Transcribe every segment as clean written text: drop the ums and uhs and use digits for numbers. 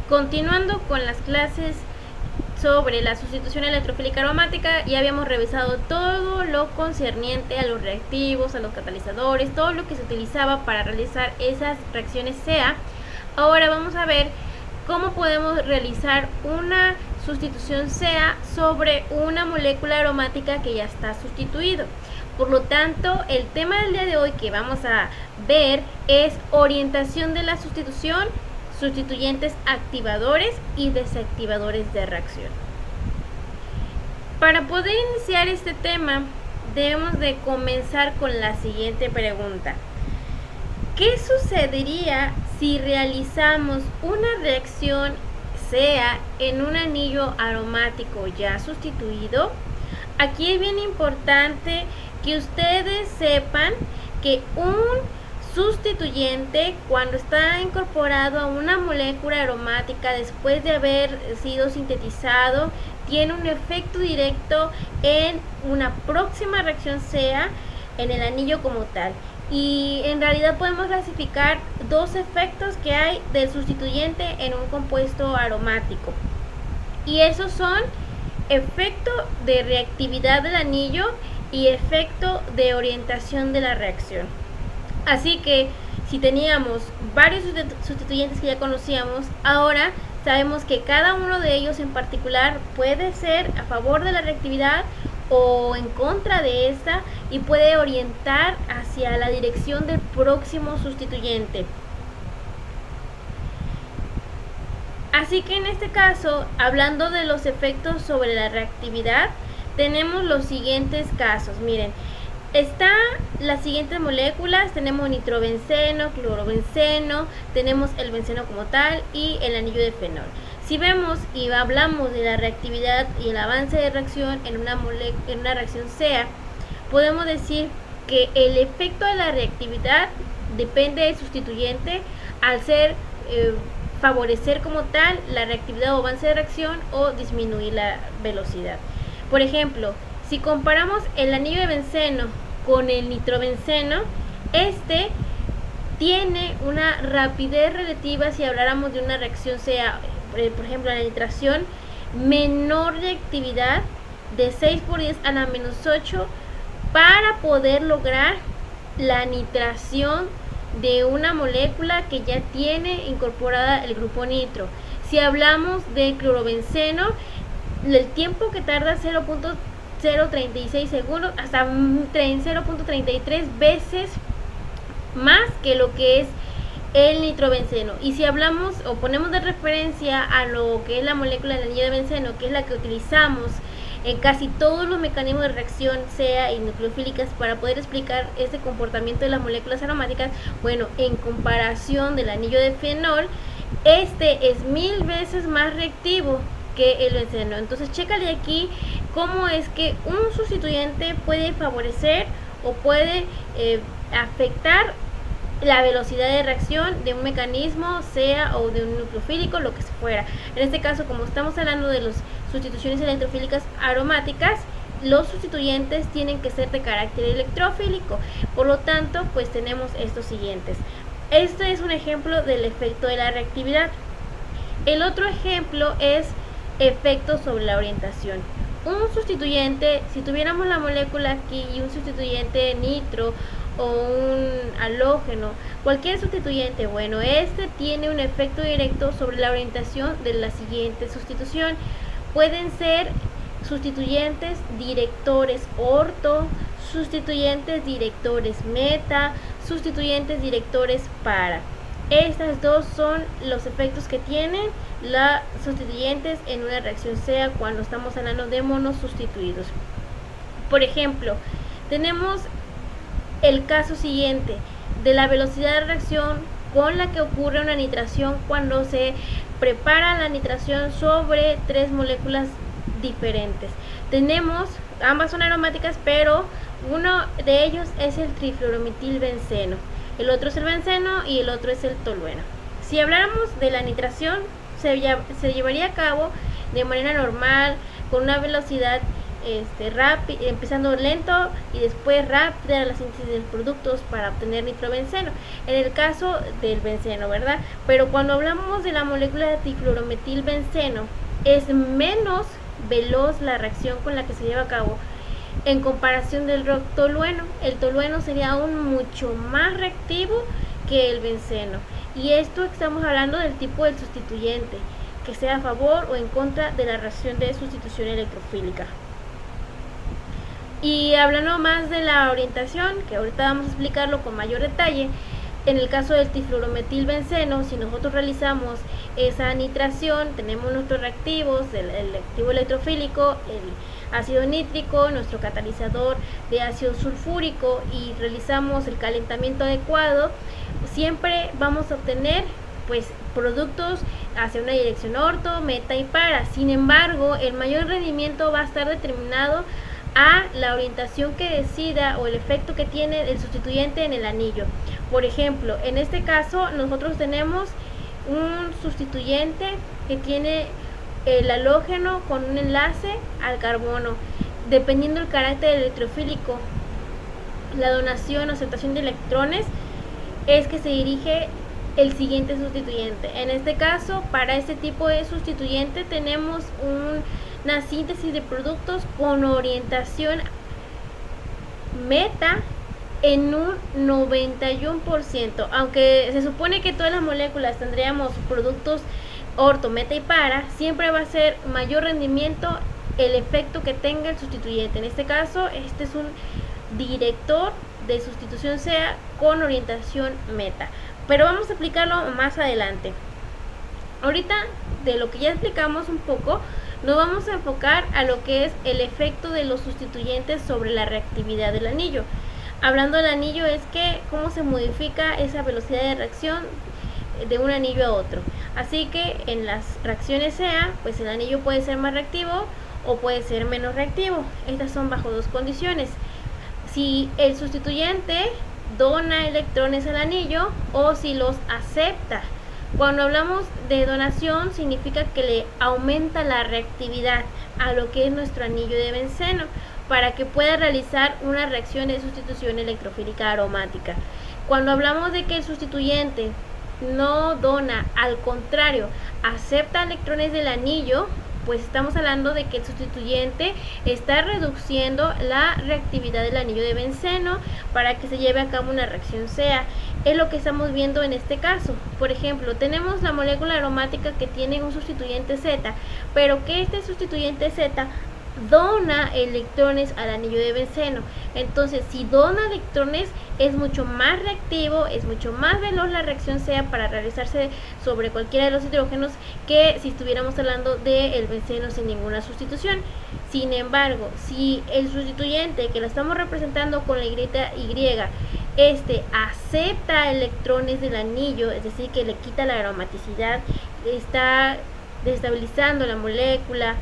Continuando con las clases sobre la sustitución electrofílica aromática, ya habíamos revisado todo lo concerniente a los reactivos, a los catalizadores, todo lo que se utilizaba para realizar esas reacciones CEA. Ahora vamos a ver cómo podemos realizar una sustitución CEA sobre una molécula aromática que ya está sustituido. Por lo tanto, el tema del día de hoy que vamos a ver es orientación de la sustitución, sustituyentes activadores y desactivadores de reacción. Para poder iniciar este tema, debemos de comenzar con la siguiente pregunta. ¿Qué sucedería si realizamos una reacción CEA en un anillo aromático ya sustituido? Aquí es bien importante que ustedes sepan que un sustituyente, cuando está incorporado a una molécula aromática después de haber sido sintetizado, tiene un efecto directo en una próxima reacción CEA en el anillo como tal. Y en realidad podemos clasificar dos efectos que hay del sustituyente en un compuesto aromático. Y esos son efecto de reactividad del anillo y efecto de orientación de la reacción. Así que si teníamos varios sustituyentes que ya conocíamos, ahora sabemos que cada uno de ellos en particular puede ser a favor de la reactividad o en contra de esta y puede orientar hacia la dirección del próximo sustituyente. Así que en este caso, hablando de los efectos sobre la reactividad, tenemos los siguientes casos. Miren, están las siguientes moléculas, tenemos nitrobenceno, clorobenceno, tenemos el benceno como tal y el anillo de fenol. Si vemos y hablamos de la reactividad y el avance de reacción en una reacción CEA, podemos decir que el efecto de la reactividad depende del sustituyente al ser favorecer como tal la reactividad o avance de reacción o disminuir la velocidad. Por ejemplo, si comparamos el anillo de benceno con el nitrobenceno, este tiene una rapidez relativa, si habláramos de una reacción CEA, por ejemplo la nitración, menor reactividad de 6 por 10 a la menos 8 para poder lograr la nitración de una molécula que ya tiene incorporada el grupo nitro. Si hablamos de clorobenceno, el tiempo que tarda 0.036 segundos hasta 0.33 veces más que lo que es el nitrobenceno. Y si hablamos o ponemos de referencia a lo que es la molécula del anillo de benceno, que es la que utilizamos en casi todos los mecanismos de reacción CEA y nucleofílicas para poder explicar este comportamiento de las moléculas aromáticas, bueno, en comparación del anillo de fenol, este es 1000 veces más reactivo que el benceno. Entonces chécale aquí cómo es que un sustituyente puede favorecer o puede afectar la velocidad de reacción de un mecanismo CEA o de un nucleofílico, lo que fuera. En este caso, como estamos hablando de las sustituciones electrofílicas aromáticas, los sustituyentes tienen que ser de carácter electrofílico. Por lo tanto, pues tenemos estos siguientes. Este es un ejemplo del efecto de la reactividad. El otro ejemplo es efecto sobre la orientación. Un sustituyente, si tuviéramos la molécula aquí y un sustituyente nitro o un halógeno, cualquier sustituyente, bueno, este tiene un efecto directo sobre la orientación de la siguiente sustitución. Pueden ser sustituyentes directores orto, sustituyentes directores meta, sustituyentes directores para. Estas dos son los efectos que tienen los sustituyentes en una reacción CEA cuando estamos hablando de monosustituidos. Por ejemplo, tenemos el caso siguiente de la velocidad de reacción con la que ocurre una nitración cuando se prepara la nitración sobre tres moléculas diferentes. Tenemos, ambas son aromáticas, pero uno de ellos es el trifluorometilbenceno, el otro es el benceno y el otro es el tolueno. Si habláramos de la nitración, se llevaría a cabo de manera normal con una velocidad empezando lento y después rápida la síntesis de productos para obtener nitrobenceno, en el caso del benceno, ¿verdad? Pero cuando hablamos de la molécula de difluorometilbenceno, es menos veloz la reacción con la que se lleva a cabo en comparación del tolueno. El tolueno sería aún mucho más reactivo que el benceno, y esto estamos hablando del tipo del sustituyente, que sea a favor o en contra de la reacción de sustitución electrofílica. Y hablando más de la orientación, que ahorita vamos a explicarlo con mayor detalle, en el caso del difluorometilbenceno, si nosotros realizamos esa nitración, tenemos nuestros reactivos, el activo electrofílico, el ácido nítrico, nuestro catalizador de ácido sulfúrico, y realizamos el calentamiento adecuado, siempre vamos a obtener pues productos hacia una dirección orto, meta y para. Sin embargo, el mayor rendimiento va a estar determinado a la orientación que decida o el efecto que tiene el sustituyente en el anillo. Por ejemplo, en este caso nosotros tenemos un sustituyente que tiene el halógeno con un enlace al carbono. Dependiendo del carácter electrofílico, la donación o aceptación de electrones es que se dirige el siguiente sustituyente. En este caso, para este tipo de sustituyente tenemos una síntesis de productos con orientación meta en un 91%, aunque se supone que todas las moléculas tendríamos productos orto, meta y para, siempre va a ser mayor rendimiento el efecto que tenga el sustituyente. En este caso, este es un director de sustitución SEA con orientación meta, pero vamos a aplicarlo más adelante. Ahorita, de lo que ya explicamos un poco, nos vamos a enfocar a lo que es el efecto de los sustituyentes sobre la reactividad del anillo. Hablando del anillo, es que cómo se modifica esa velocidad de reacción de un anillo a otro. Así que en las reacciones SEA, pues el anillo puede ser más reactivo o puede ser menos reactivo. Estas son bajo dos condiciones: si el sustituyente dona electrones al anillo o si los acepta. Cuando hablamos de donación, significa que le aumenta la reactividad a lo que es nuestro anillo de benceno para que pueda realizar una reacción de sustitución electrofílica aromática. Cuando hablamos de que el sustituyente no dona, al contrario, acepta electrones del anillo, pues estamos hablando de que el sustituyente está reduciendo la reactividad del anillo de benceno para que se lleve a cabo una reacción SEA. Es lo que estamos viendo en este caso. Por ejemplo, tenemos la molécula aromática que tiene un sustituyente Z, pero que este sustituyente Z dona electrones al anillo de benceno. Entonces, si dona electrones, es mucho más reactivo, es mucho más veloz la reacción SEA para realizarse sobre cualquiera de los hidrógenos que si estuviéramos hablando del benceno sin ninguna sustitución. Sin embargo, si el sustituyente que lo estamos representando con la Y, acepta electrones del anillo, es decir, que le quita la aromaticidad, está desestabilizando la molécula,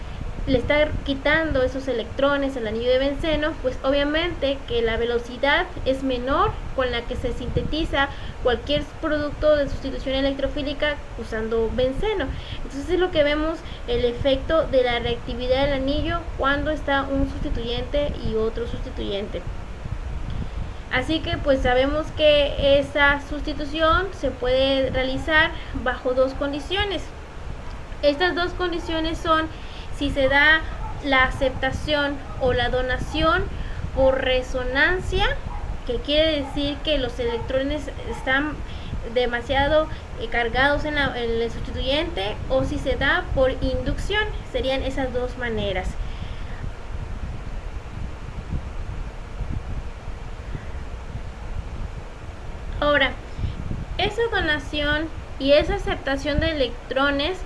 le está quitando esos electrones al anillo de benceno, pues obviamente que la velocidad es menor con la que se sintetiza cualquier producto de sustitución electrofílica usando benceno. Entonces es lo que vemos, el efecto de la reactividad del anillo cuando está un sustituyente y otro sustituyente. Así que pues sabemos que esa sustitución se puede realizar bajo dos condiciones. Estas dos condiciones son si se da la aceptación o la donación por resonancia, que quiere decir que los electrones están demasiado cargados en el sustituyente, o si se da por inducción. Serían esas dos maneras. Ahora, esa donación y esa aceptación de electrones,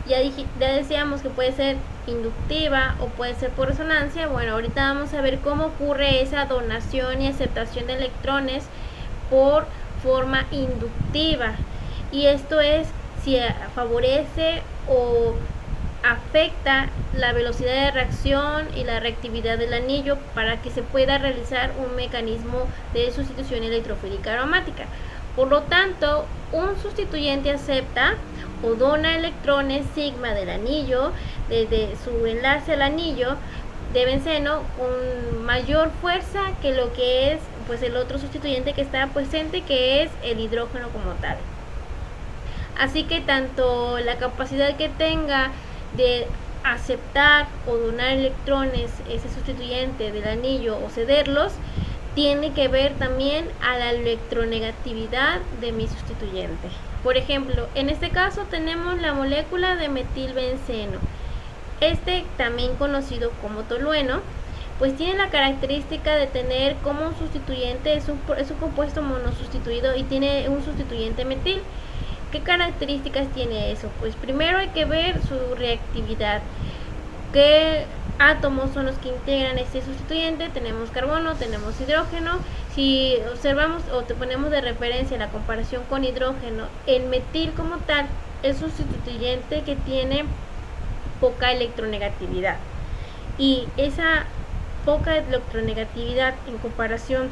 ya decíamos que puede ser inductiva o puede ser por resonancia. Bueno, ahorita vamos a ver cómo ocurre esa donación y aceptación de electrones por forma inductiva, y esto es si favorece o afecta la velocidad de reacción y la reactividad del anillo para que se pueda realizar un mecanismo de sustitución electrofílica aromática. Por lo tanto, un sustituyente acepta o dona electrones sigma del anillo desde su enlace al anillo de benceno con mayor fuerza que lo que es pues el otro sustituyente que está presente, que es el hidrógeno como tal. Así que tanto la capacidad que tenga de aceptar o donar electrones ese sustituyente del anillo o cederlos tiene que ver también a la electronegatividad de mi sustituyente. Por ejemplo, en este caso tenemos la molécula de metilbenceno. Este, también conocido como tolueno, pues tiene la característica de tener como un sustituyente, es un compuesto monosustituido y tiene un sustituyente metil. ¿Qué características tiene eso? Pues primero hay que ver su reactividad. ¿Qué átomos son los que integran este sustituyente? Tenemos carbono, tenemos hidrógeno. Si observamos o te ponemos de referencia la comparación con hidrógeno, el metil como tal es un sustituyente que tiene poca electronegatividad, y esa poca electronegatividad en comparación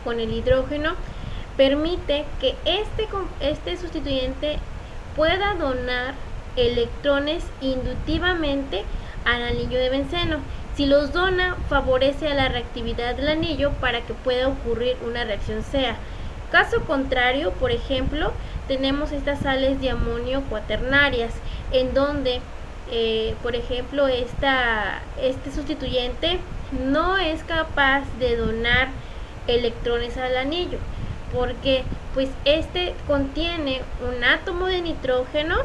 con el hidrógeno permite que este sustituyente pueda donar electrones inductivamente al anillo de benceno. Si los dona, favorece a la reactividad del anillo para que pueda ocurrir una reacción SEA. Caso contrario, por ejemplo, tenemos estas sales de amonio cuaternarias, en donde por ejemplo este sustituyente no es capaz de donar electrones al anillo, porque pues este contiene un átomo de nitrógeno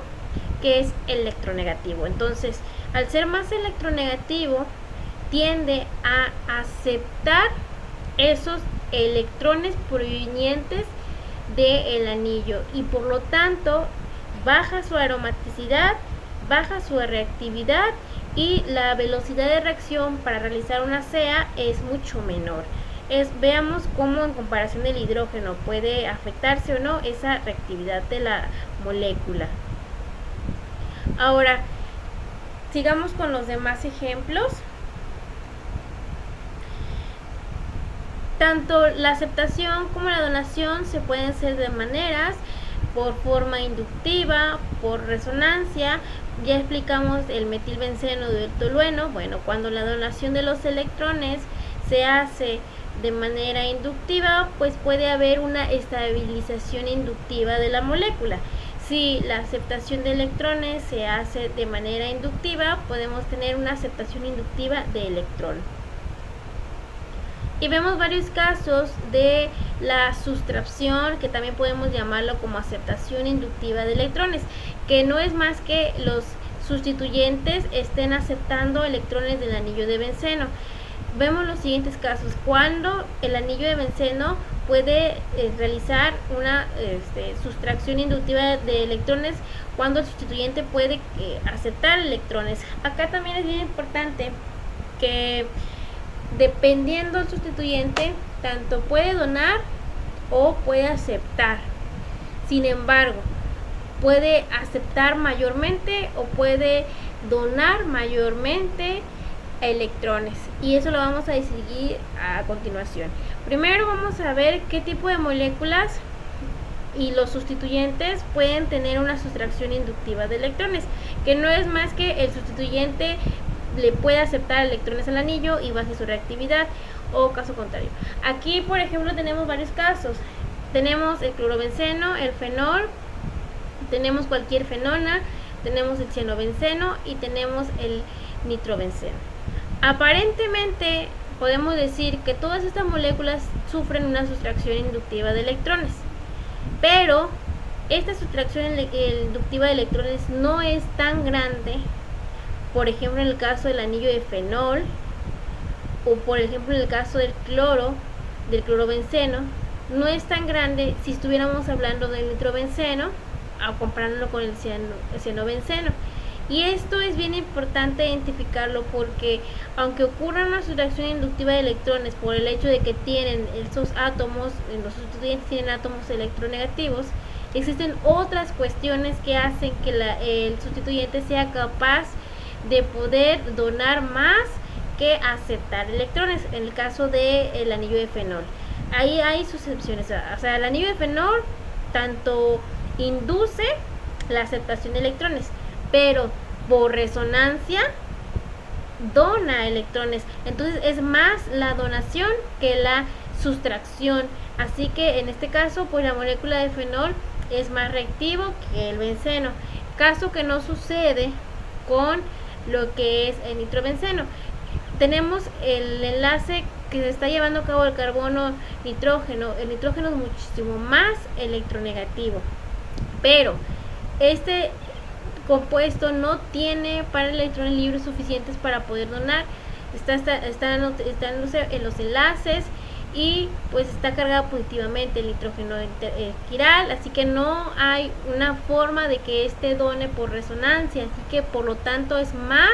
que es electronegativo. Entonces, al ser más electronegativo, tiende a aceptar esos electrones provenientes del anillo, y por lo tanto baja su aromaticidad, baja su reactividad, y la velocidad de reacción para realizar una SEA es mucho menor. Veamos cómo en comparación del hidrógeno puede afectarse o no esa reactividad de la molécula. Ahora, sigamos con los demás ejemplos. Tanto la aceptación como la donación se pueden hacer de maneras: por forma inductiva, por resonancia. Ya explicamos el metilbenceno del tolueno. Bueno, cuando la donación de los electrones se hace de manera inductiva, pues puede haber una estabilización inductiva de la molécula. Si la aceptación de electrones se hace de manera inductiva, podemos tener una aceptación inductiva de electrón. Y vemos varios casos de la sustracción, que también podemos llamarlo como aceptación inductiva de electrones, que no es más que los sustituyentes estén aceptando electrones del anillo de benceno. Vemos los siguientes casos: cuando el anillo de benceno puede realizar una sustracción inductiva de electrones, cuando el sustituyente puede aceptar electrones. Acá también es bien importante que, dependiendo del sustituyente, tanto puede donar o puede aceptar. Sin embargo, puede aceptar mayormente o puede donar mayormente electrones, y eso lo vamos a decidir a continuación. Primero vamos a ver qué tipo de moléculas y los sustituyentes pueden tener una sustracción inductiva de electrones, que no es más que el sustituyente le puede aceptar electrones al anillo y baje su reactividad, o caso contrario. Aquí, por ejemplo, tenemos varios casos. Tenemos el clorobenceno, el fenol, tenemos cualquier fenona, tenemos el cianobenceno y tenemos el nitrobenceno. Aparentemente podemos decir que todas estas moléculas sufren una sustracción inductiva de electrones, pero esta sustracción inductiva de electrones no es tan grande. Por ejemplo, en el caso del anillo de fenol, o por ejemplo en el caso del clorobenceno, no es tan grande si estuviéramos hablando del nitrobenceno, comparándolo con el cianobenceno. Y esto es bien importante identificarlo, porque aunque ocurra una sustracción inductiva de electrones por el hecho de que tienen esos átomos, los sustituyentes tienen átomos electronegativos, existen otras cuestiones que hacen que el sustituyente sea capaz de poder donar más que aceptar electrones. En el caso del anillo de fenol, ahí hay sus excepciones. O sea, el anillo de fenol tanto induce la aceptación de electrones, pero por resonancia dona electrones, entonces es más la donación que la sustracción. Así que en este caso, pues la molécula de fenol es más reactivo que el benceno, caso que no sucede con lo que es el nitrobenceno. Tenemos el enlace que se está llevando a cabo el carbono nitrógeno. El nitrógeno es muchísimo más electronegativo, pero este compuesto no tiene par electrones libres suficientes para poder donar. Están en los enlaces y pues está cargado positivamente el nitrógeno quiral, así que no hay una forma de que este done por resonancia, así que por lo tanto es más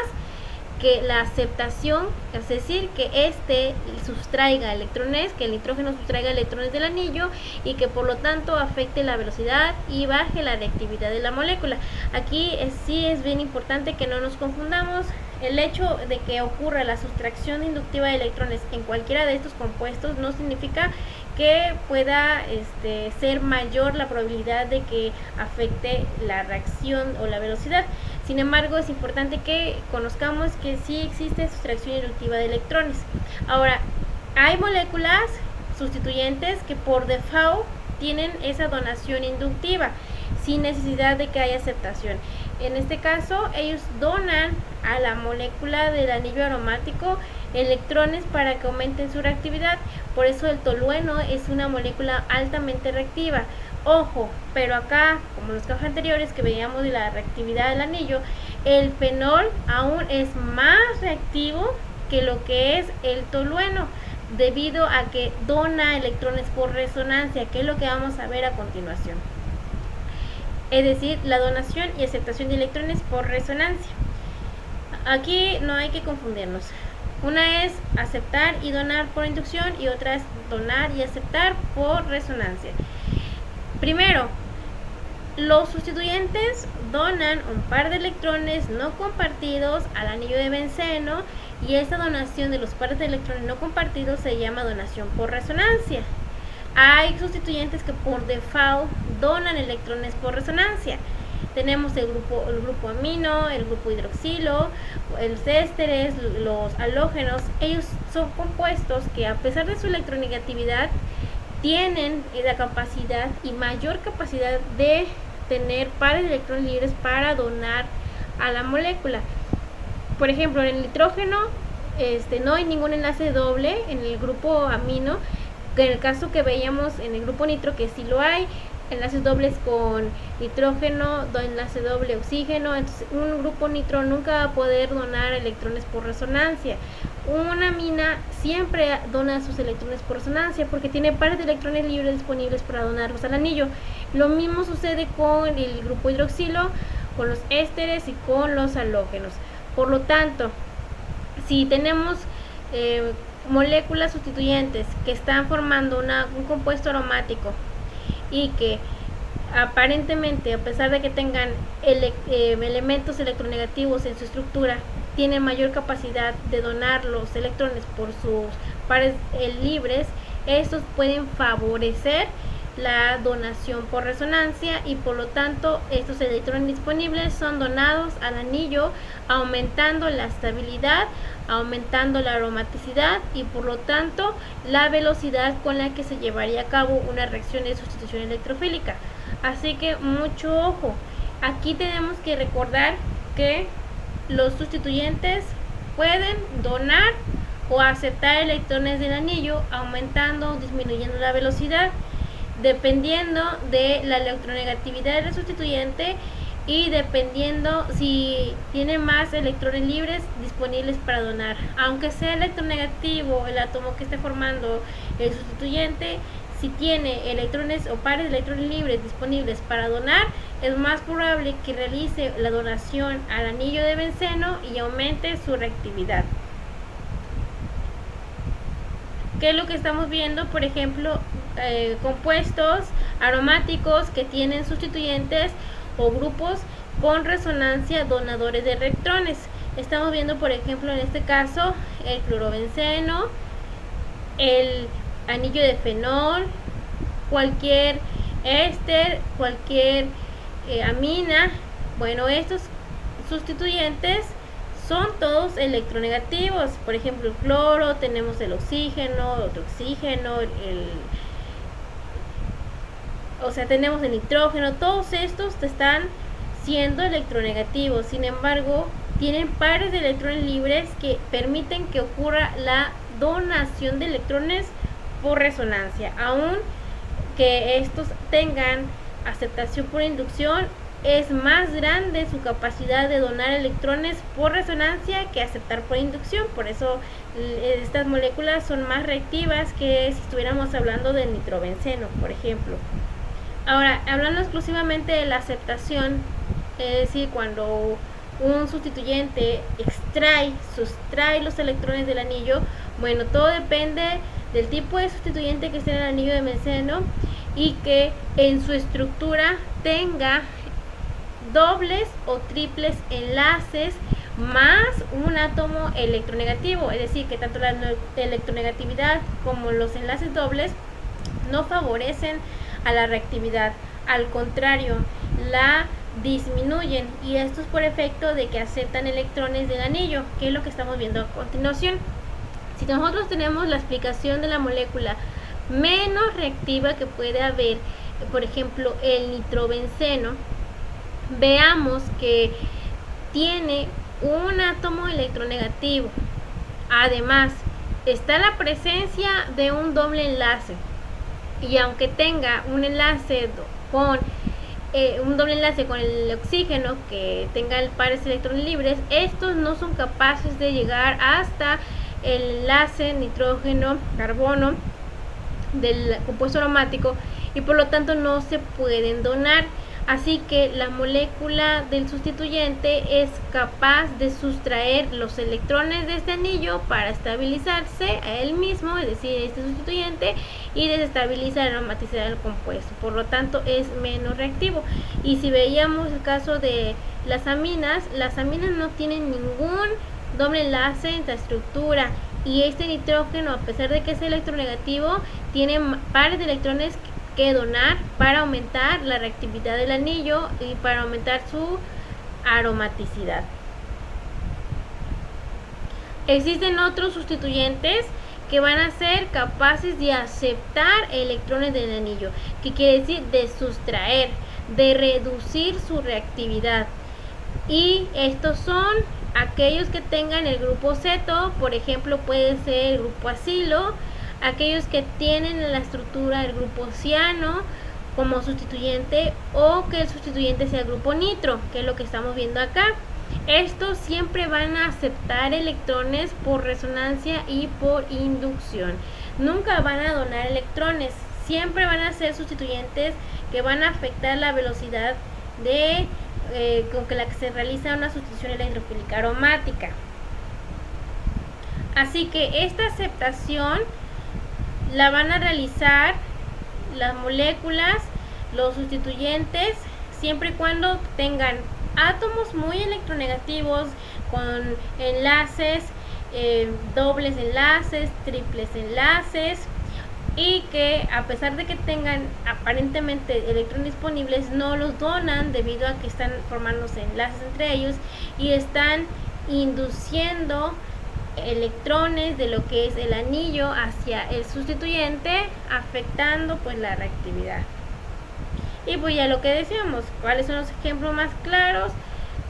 que la aceptación, es decir, que este sustraiga electrones, que el nitrógeno sustraiga electrones del anillo y que por lo tanto afecte la velocidad y baje la reactividad de la molécula. Aquí sí es bien importante que no nos confundamos. El hecho de que ocurra la sustracción inductiva de electrones en cualquiera de estos compuestos no significa que pueda ser mayor la probabilidad de que afecte la reacción o la velocidad. Sin embargo, es importante que conozcamos que sí existe sustracción inductiva de electrones. Ahora, hay moléculas sustituyentes que por default tienen esa donación inductiva sin necesidad de que haya aceptación. En este caso, ellos donan a la molécula del anillo aromático electrones para que aumenten su reactividad. Por eso el tolueno es una molécula altamente reactiva. Ojo, pero acá, como en los casos anteriores que veíamos de la reactividad del anillo, el fenol aún es más reactivo que lo que es el tolueno, debido a que dona electrones por resonancia, que es lo que vamos a ver a continuación. Es decir, la donación y aceptación de electrones por resonancia. Aquí no hay que confundirnos. Una es aceptar y donar por inducción y otra es donar y aceptar por resonancia. Primero, los sustituyentes donan un par de electrones no compartidos al anillo de benceno y esta donación de los pares de electrones no compartidos se llama donación por resonancia. Hay sustituyentes que por default donan electrones por resonancia. Tenemos el grupo amino, el grupo hidroxilo, los ésteres, los halógenos. Ellos son compuestos que a pesar de su electronegatividad tienen la capacidad y mayor capacidad de tener pares de electrones libres para donar a la molécula. Por ejemplo, en el nitrógeno no hay ningún enlace doble en el grupo amino, que en el caso que veíamos en el grupo nitro que sí lo hay, enlaces dobles con nitrógeno, enlace doble oxígeno. Entonces un grupo nitro nunca va a poder donar electrones por resonancia. Una amina siempre dona sus electrones por resonancia porque tiene pares de electrones libres disponibles para donarlos al anillo. Lo mismo sucede con el grupo hidroxilo, con los ésteres y con los halógenos. Por lo tanto, si tenemos moléculas sustituyentes que están formando un compuesto aromático y que aparentemente, a pesar de que tengan elementos electronegativos en su estructura, tienen mayor capacidad de donar los electrones por sus pares libres, estos pueden favorecer la donación por resonancia y por lo tanto estos electrones disponibles son donados al anillo, aumentando la estabilidad, aumentando la aromaticidad y por lo tanto la velocidad con la que se llevaría a cabo una reacción de sustitución electrofílica. Así que mucho ojo, aquí tenemos que recordar que los sustituyentes pueden donar o aceptar electrones del anillo, aumentando o disminuyendo la velocidad dependiendo de la electronegatividad del sustituyente y dependiendo si tiene más electrones libres disponibles para donar. Aunque sea electronegativo el átomo que esté formando el sustituyente, si tiene electrones o pares de electrones libres disponibles para donar, es más probable que realice la donación al anillo de benceno y aumente su reactividad. ¿Qué es lo que estamos viendo? Por ejemplo, compuestos aromáticos que tienen sustituyentes o grupos con resonancia donadores de electrones. Estamos viendo, por ejemplo, en este caso, el clorobenceno, el anillo de fenol, cualquier éster, cualquier amina. Bueno, estos sustituyentes son todos electronegativos. Por ejemplo, el cloro, tenemos el oxígeno, otro oxígeno, o sea, tenemos el nitrógeno, todos estos están siendo electronegativos. Sin embargo, tienen pares de electrones libres que permiten que ocurra la donación de electrones por resonancia. Aun que estos tengan aceptación por inducción, es más grande su capacidad de donar electrones por resonancia que aceptar por inducción. Por eso estas moléculas son más reactivas que si estuviéramos hablando del nitrobenceno, por ejemplo. Ahora, hablando exclusivamente de la aceptación, es decir, cuando un sustituyente sustrae los electrones del anillo, bueno, todo depende del tipo de sustituyente que esté en el anillo de benceno y que en su estructura tenga dobles o triples enlaces más un átomo electronegativo. Es decir, que tanto la electronegatividad como los enlaces dobles no favorecen a la reactividad, al contrario, la disminuyen, y esto es por efecto de que aceptan electrones del anillo, que es lo que estamos viendo a continuación. Si nosotros tenemos la explicación de la molécula menos reactiva que puede haber, por ejemplo el nitrobenceno, veamos que tiene un átomo electronegativo. Además, está la presencia de un doble enlace, y aunque tenga un enlace con un doble enlace con el oxígeno que tenga pares de electrones libres, estos no son capaces de llegar hasta el enlace nitrógeno-carbono del compuesto aromático, y por lo tanto no se pueden donar. Así que la molécula del sustituyente es capaz de sustraer los electrones de este anillo para estabilizarse a él mismo, es decir, este sustituyente, y desestabilizar la aromaticidad del compuesto. Por lo tanto, es menos reactivo. Y si veíamos el caso de las aminas no tienen ningún doble enlace en la estructura, y este nitrógeno, a pesar de que es electronegativo, tiene pares de electrones que donar para aumentar la reactividad del anillo y para aumentar su aromaticidad. Existen otros sustituyentes que van a ser capaces de aceptar electrones del anillo, que quiere decir de sustraer, de reducir su reactividad, y estos son aquellos que tengan el grupo ceto. Por ejemplo, puede ser el grupo acilo, aquellos que tienen en la estructura el grupo ciano como sustituyente, o que el sustituyente sea el grupo nitro, que es lo que estamos viendo acá. Estos siempre van a aceptar electrones por resonancia y por inducción. Nunca van a donar electrones, siempre van a ser sustituyentes que van a afectar la velocidad con la que se realiza una sustitución electrofílica aromática. Así que esta aceptación la van a realizar las moléculas, los sustituyentes, siempre y cuando tengan átomos muy electronegativos con enlaces, dobles enlaces, triples enlaces, y que a pesar de que tengan aparentemente electrones disponibles, no los donan debido a que están formándose enlaces entre ellos y están induciendo electrones de lo que es el anillo hacia el sustituyente, afectando pues la reactividad. Y pues ya lo que decíamos, ¿cuáles son los ejemplos más claros?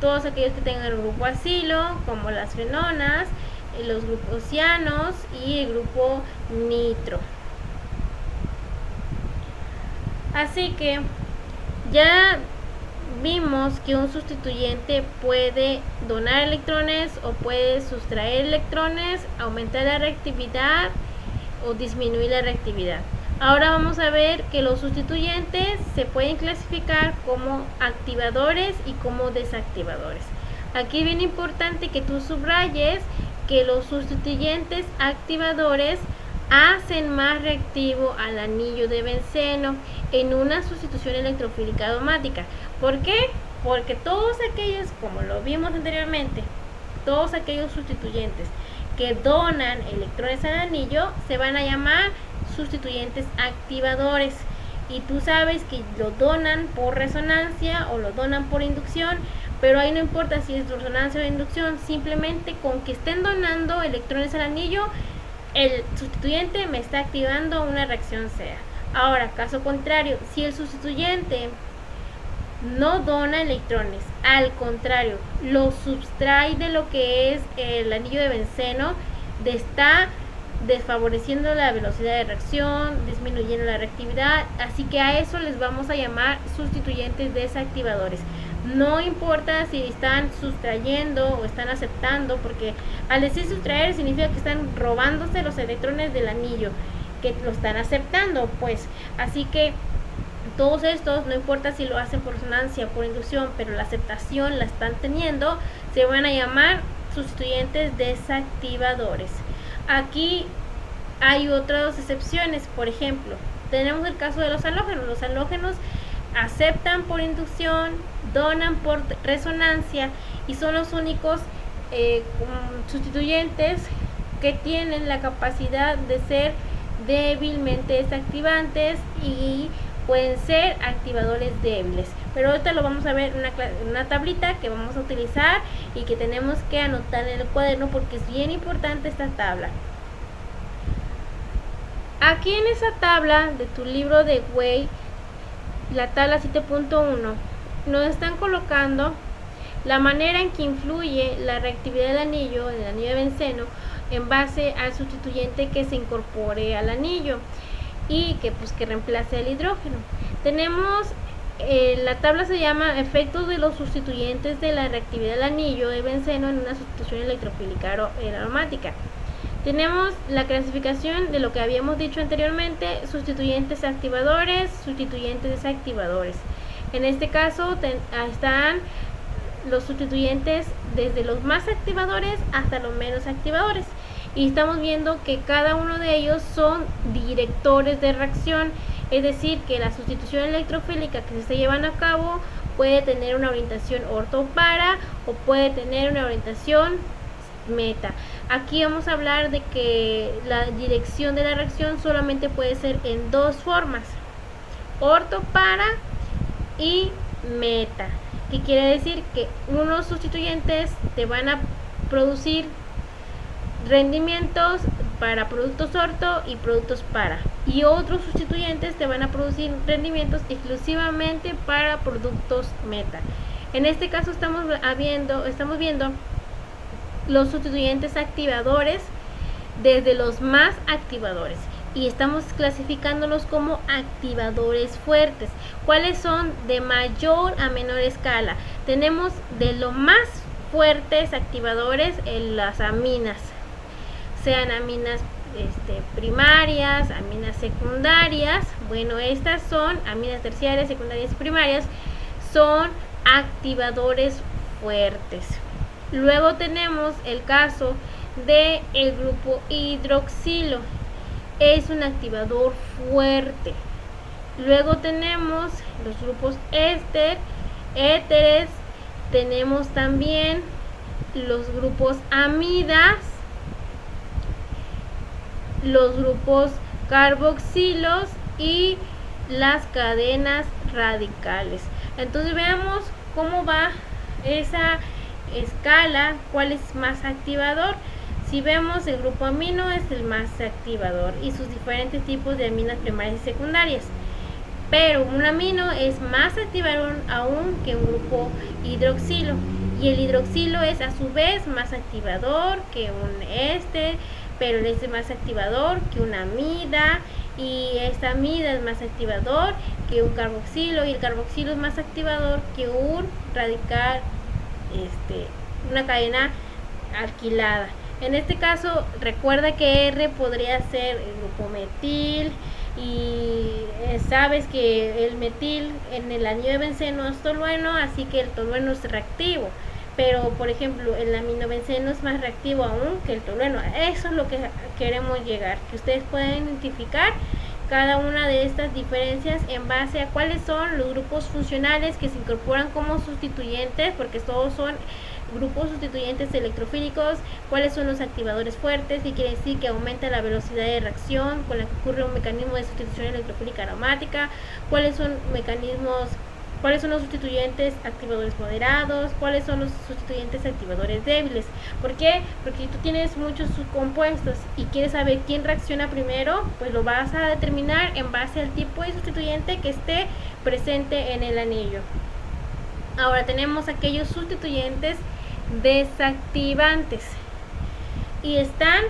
Todos aquellos que tengan el grupo acilo, como las fenonas, los grupos cianos y el grupo nitro. Así que ya vimos que un sustituyente puede donar electrones o puede sustraer electrones, aumentar la reactividad o disminuir la reactividad. Ahora vamos a ver que los sustituyentes se pueden clasificar como activadores y como desactivadores. Aquí es bien importante que tú subrayes que los sustituyentes activadores hacen más reactivo al anillo de benceno en una sustitución electrofílica aromática. ¿Por qué? Porque todos aquellos, como lo vimos anteriormente, todos aquellos sustituyentes que donan electrones al anillo se van a llamar sustituyentes activadores, y tú sabes que lo donan por resonancia o lo donan por inducción pero ahí no importa si es resonancia o inducción, simplemente con que estén donando electrones al anillo, el sustituyente me está activando una reacción CEA. Ahora, caso contrario, si el sustituyente no dona electrones, al contrario, lo subtrae de lo que es el anillo de benceno, está desfavoreciendo la velocidad de reacción, disminuyendo la reactividad, así que a eso les vamos a llamar sustituyentes desactivadores. No importa si están sustrayendo o están aceptando, porque al decir sustraer significa que están robándose los electrones del anillo, que lo están aceptando, pues. Así que todos estos, no importa si lo hacen por resonancia o por inducción, pero la aceptación la están teniendo, se van a llamar sustituyentes desactivadores. Aquí hay otras excepciones, por ejemplo, tenemos el caso de los halógenos. Los halógenos aceptan por inducción, donan por resonancia y son los únicos sustituyentes que tienen la capacidad de ser débilmente desactivantes y pueden ser activadores débiles, pero ahorita lo vamos a ver en una tablita que vamos a utilizar y que tenemos que anotar en el cuaderno porque es bien importante esta tabla. Aquí en esa tabla de tu libro de Way, la tabla 7.1, nos están colocando la manera en que influye la reactividad del anillo, en el anillo de benceno, en base al sustituyente que se incorpore al anillo y que reemplace el hidrógeno. Tenemos la tabla se llama efectos de los sustituyentes de la reactividad del anillo de benceno en una sustitución electrofílica aromática. Tenemos la clasificación de lo que habíamos dicho anteriormente: sustituyentes activadores, sustituyentes desactivadores. En este caso están los sustituyentes desde los más activadores hasta los menos activadores, y estamos viendo que cada uno de ellos son directores de reacción, es decir, que la sustitución electrofílica que se está llevando a cabo puede tener una orientación orto-para o puede tener una orientación meta. Aquí vamos a hablar de que la dirección de la reacción solamente puede ser en dos formas: orto-para y meta, que quiere decir que unos sustituyentes te van a producir rendimientos para productos orto y productos para, y otros sustituyentes te van a producir rendimientos exclusivamente para productos meta. En este caso estamos viendo los sustituyentes activadores desde los más activadores y estamos clasificándolos como activadores fuertes. ¿Cuáles son? De mayor a menor escala. Tenemos de los más fuertes activadores en las aminas, sean aminas primarias, aminas secundarias. Bueno, estas son aminas terciarias, secundarias y primarias, son activadores fuertes. Luego tenemos el caso de el grupo hidroxilo, es un activador fuerte. Luego tenemos los grupos éteres, tenemos también los grupos amidas, los grupos carboxilos y las cadenas radicales. Entonces veamos cómo va esa escala, cuál es más activador. Si vemos, el grupo amino es el más activador y sus diferentes tipos de aminas primarias y secundarias, pero un amino es más activador aún que un grupo hidroxilo, y el hidroxilo es a su vez más activador que un éster, pero es más activador que una amida, y esta amida es más activador que un carboxilo, y el carboxilo es más activador que un radical, una cadena alquilada. En este caso, recuerda que R podría ser el grupo metil, y sabes que el metil en el anillo de benceno es tolueno, así que el tolueno es reactivo. Pero, por ejemplo, el aminobenceno es más reactivo aún que el tolueno. Eso es lo que queremos llegar, que ustedes puedan identificar cada una de estas diferencias en base a cuáles son los grupos funcionales que se incorporan como sustituyentes, porque todos son grupos sustituyentes electrofílicos, cuáles son los activadores fuertes, que quiere decir que aumenta la velocidad de reacción con la que ocurre un mecanismo de sustitución electrofílica aromática, cuáles son cuáles son los sustituyentes activadores moderados, cuáles son los sustituyentes activadores débiles. ¿Por qué? Porque si tú tienes muchos subcompuestos y quieres saber quién reacciona primero, pues lo vas a determinar en base al tipo de sustituyente que esté presente en el anillo. Ahora tenemos aquellos sustituyentes desactivantes y están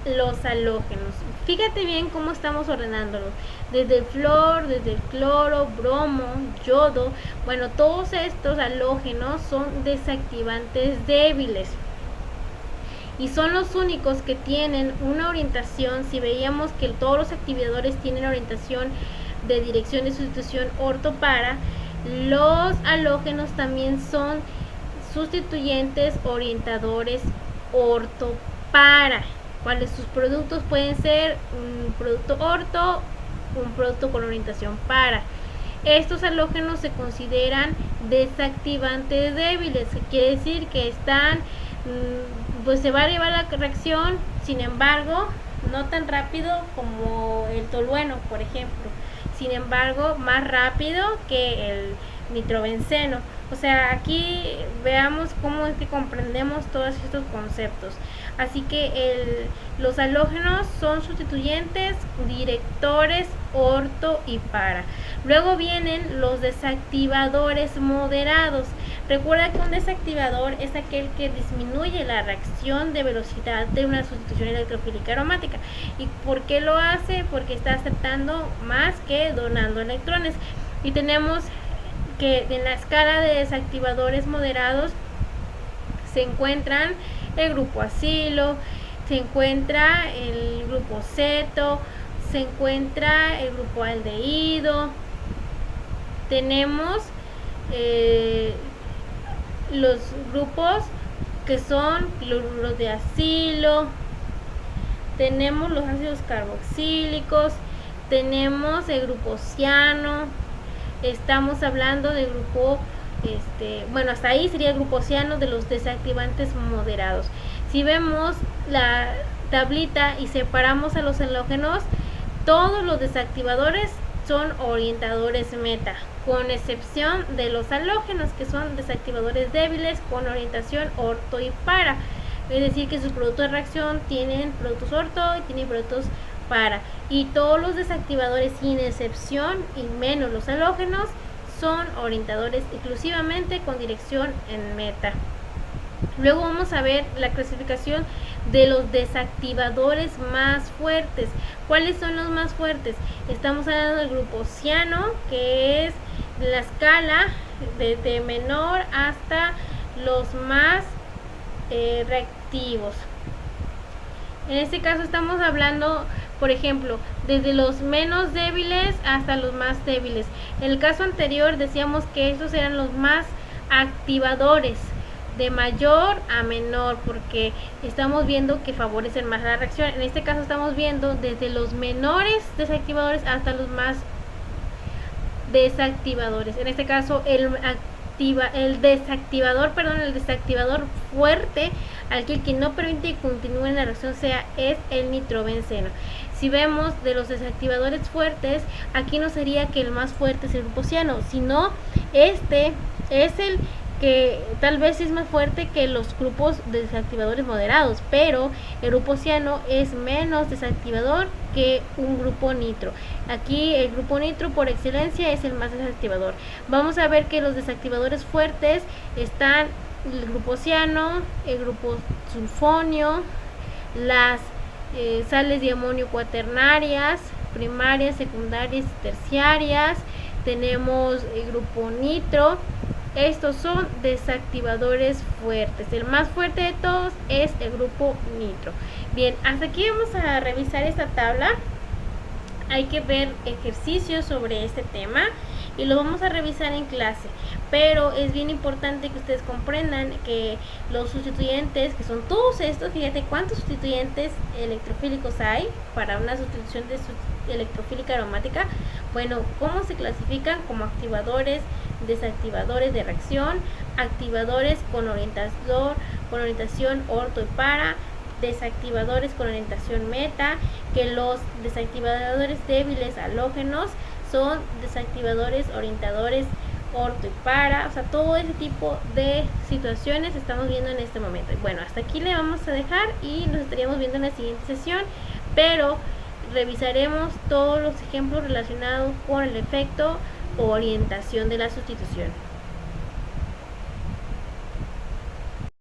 los halógenos. Fíjate bien cómo estamos ordenándolos, desde el flúor, desde el cloro, bromo, yodo. Bueno, todos estos halógenos son desactivantes débiles y son los únicos que tienen una orientación. Si veíamos que todos los activadores tienen orientación de dirección de sustitución orto-para, los halógenos también son sustituyentes orientadores orto-para. ¿Cuáles sus productos? Pueden ser un producto orto, un producto con orientación para. Estos halógenos se consideran desactivantes débiles, que quiere decir que están, pues se va a llevar la reacción, sin embargo, no tan rápido como el tolueno, por ejemplo. Sin embargo, más rápido que el nitrobenceno. O sea, aquí veamos cómo es que comprendemos todos estos conceptos. Así que los halógenos son sustituyentes, directores, orto y para. Luego vienen los desactivadores moderados. Recuerda que un desactivador es aquel que disminuye la reacción de velocidad de una sustitución electrofílica aromática. ¿Y por qué lo hace? Porque está aceptando más que donando electrones. Y tenemos que en la escala de desactivadores moderados se encuentran el grupo acilo, se encuentra el grupo ceto, se encuentra el grupo aldehído. Tenemos los grupos que son cloruros de acilo, tenemos los ácidos carboxílicos, tenemos el grupo ciano. Estamos hablando del grupo, bueno, hasta ahí sería el grupo ciano de los desactivantes moderados. Si vemos la tablita y separamos a los halógenos, todos los desactivadores son orientadores meta, con excepción de los halógenos, que son desactivadores débiles con orientación orto y para. Es decir, que sus productos de reacción tienen productos orto y tienen productos para. Y todos los desactivadores, sin excepción y menos los halógenos, son orientadores exclusivamente con dirección en meta. Luego vamos a ver la clasificación de los desactivadores más fuertes. ¿Cuáles son los más fuertes? Estamos hablando del grupo ciano, que es la escala desde menor hasta los más reactivos. En este caso estamos hablando, por ejemplo, desde los menos débiles hasta los más débiles. En el caso anterior decíamos que estos eran los más activadores, de mayor a menor, porque estamos viendo que favorecen más la reacción. En este caso estamos viendo desde los menores desactivadores hasta los más desactivadores. En este caso el desactivador fuerte, aquel que no permite que continúe en la reacción, es el nitrobenceno. Si vemos de los desactivadores fuertes, aquí no sería que el más fuerte es el grupo ciano, sino este es el que tal vez es más fuerte que los grupos de desactivadores moderados, pero el grupo ciano es menos desactivador que un grupo nitro. Aquí el grupo nitro por excelencia es el más desactivador. Vamos a ver que los desactivadores fuertes están el grupo ciano, el grupo sulfonio, las sales de amonio cuaternarias, primarias, secundarias y terciarias. Tenemos el grupo nitro. Estos son desactivadores fuertes. El más fuerte de todos es el grupo nitro. Bien, hasta aquí vamos a revisar esta tabla. Hay que ver ejercicios sobre este tema y lo vamos a revisar en clase. Pero es bien importante que ustedes comprendan que los sustituyentes, que son todos estos, fíjate cuántos sustituyentes electrofílicos hay para una sustitución de electrofílica aromática. Bueno, ¿cómo se clasifican? Como activadores, desactivadores de reacción, activadores con orientación orto y para, desactivadores con orientación meta, que los desactivadores débiles halógenos son desactivadores orientadores orto y para, o sea, todo ese tipo de situaciones estamos viendo en este momento. Y bueno, hasta aquí le vamos a dejar y nos estaríamos viendo en la siguiente sesión, pero revisaremos todos los ejemplos relacionados con el efecto o orientación de la sustitución.